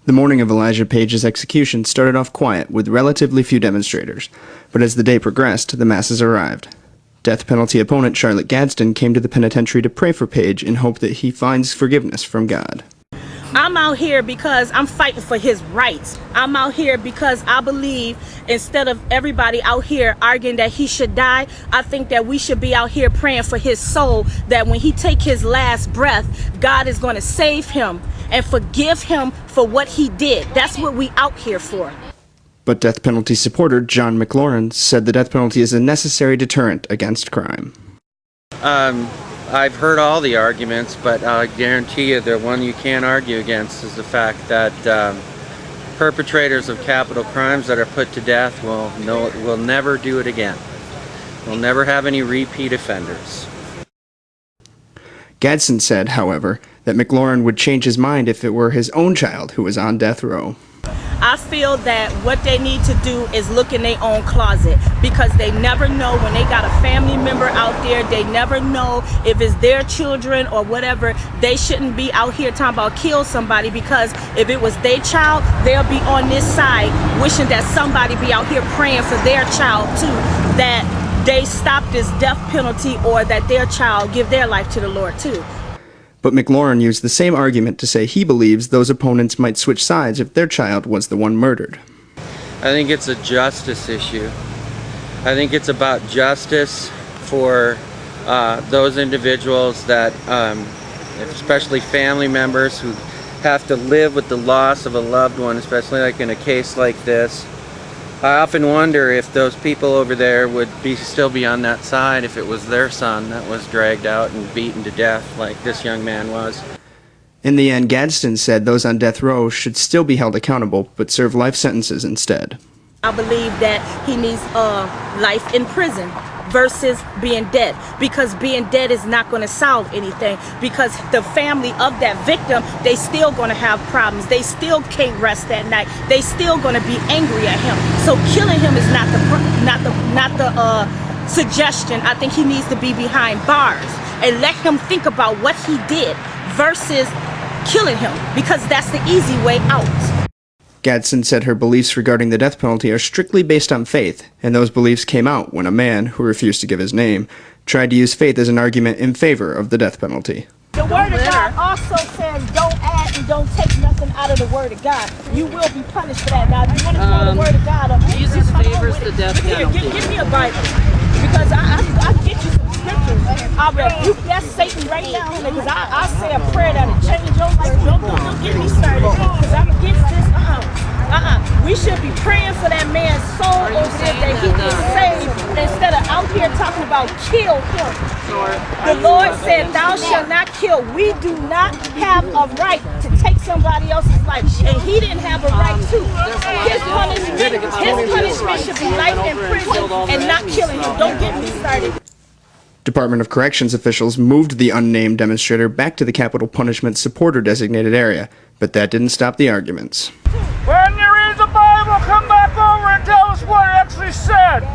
The morning of Elijah Page's execution started off quiet with relatively few demonstrators, but as the day progressed, the masses arrived. Death penalty opponent Charlotte Gadsden came to the penitentiary to pray for Page in hope that he finds forgiveness from God. I'm out here because I'm fighting for his rights. I'm out here because I believe instead of everybody out here arguing that he should die, I think that we should be out here praying for his soul, that when he take his last breath, God is going to save him and forgive him for what he did. That's what we out here for. But death penalty supporter John McLaurin said the death penalty is a necessary deterrent against crime. I've heard all the arguments, but I guarantee you the one you can't argue against is the fact that perpetrators of capital crimes that are put to death will never do it again. We'll never have any repeat offenders. Gadsden said, however, that McLaurin would change his mind if it were his own child who was on death row. I feel that what they need to do is look in their own closet, because they never know when they got a family member out there. They never know if it's their children or whatever. They shouldn't be out here talking about kill somebody, because if it was their child, they'll be on this side wishing that somebody be out here praying for their child too, that they stop this death penalty or that their child give their life to the Lord too. But McLaurin used the same argument to say he believes those opponents might switch sides if their child was the one murdered. I think it's a justice issue. I think it's about justice for those individuals that, especially family members who have to live with the loss of a loved one, especially like in a case like this. I often wonder if those people over there would still be on that side if it was their son that was dragged out and beaten to death like this young man was. In the end, Gadsden said those on death row should still be held accountable, but serve life sentences instead. I believe that he needs life in prison versus being dead, because being dead is not going to solve anything, because the family of that victim, they still going to have problems. They still can't rest at night. They still going to be angry at him. So killing him is not the suggestion. I think he needs to be behind bars and let him think about what he did versus killing him, because that's the easy way out. Gadsden said her beliefs regarding the death penalty are strictly based on faith, and those beliefs came out when a man, who refused to give his name, tried to use faith as an argument in favor of the death penalty. The Word of God also says don't add and don't take nothing out of the Word of God. You will be punished for that. Now, if you want to throw the Word of God up, Jesus favors the death penalty. Here, give me a Bible, because I get you some scriptures. I rebuke that Satan right now, because I say a prayer that'll change your life. Don't get me started, because I'm against this. We should be praying for that man's soul over there, that he gets saved, instead of out here talking about kill him. The Lord said, "Thou shalt not kill." We do not have a right to take somebody else's life, and he didn't have a right to. His punishment should be life in prison and not killing him. Don't get me started. Department of Corrections officials moved the unnamed demonstrator back to the capital punishment supporter designated area, but that didn't stop the arguments. When you read the Bible, come back over and tell us what it actually said.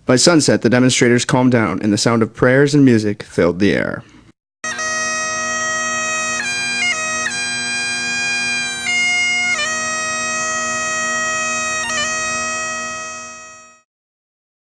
By sunset, the demonstrators calmed down, and the sound of prayers and music filled the air.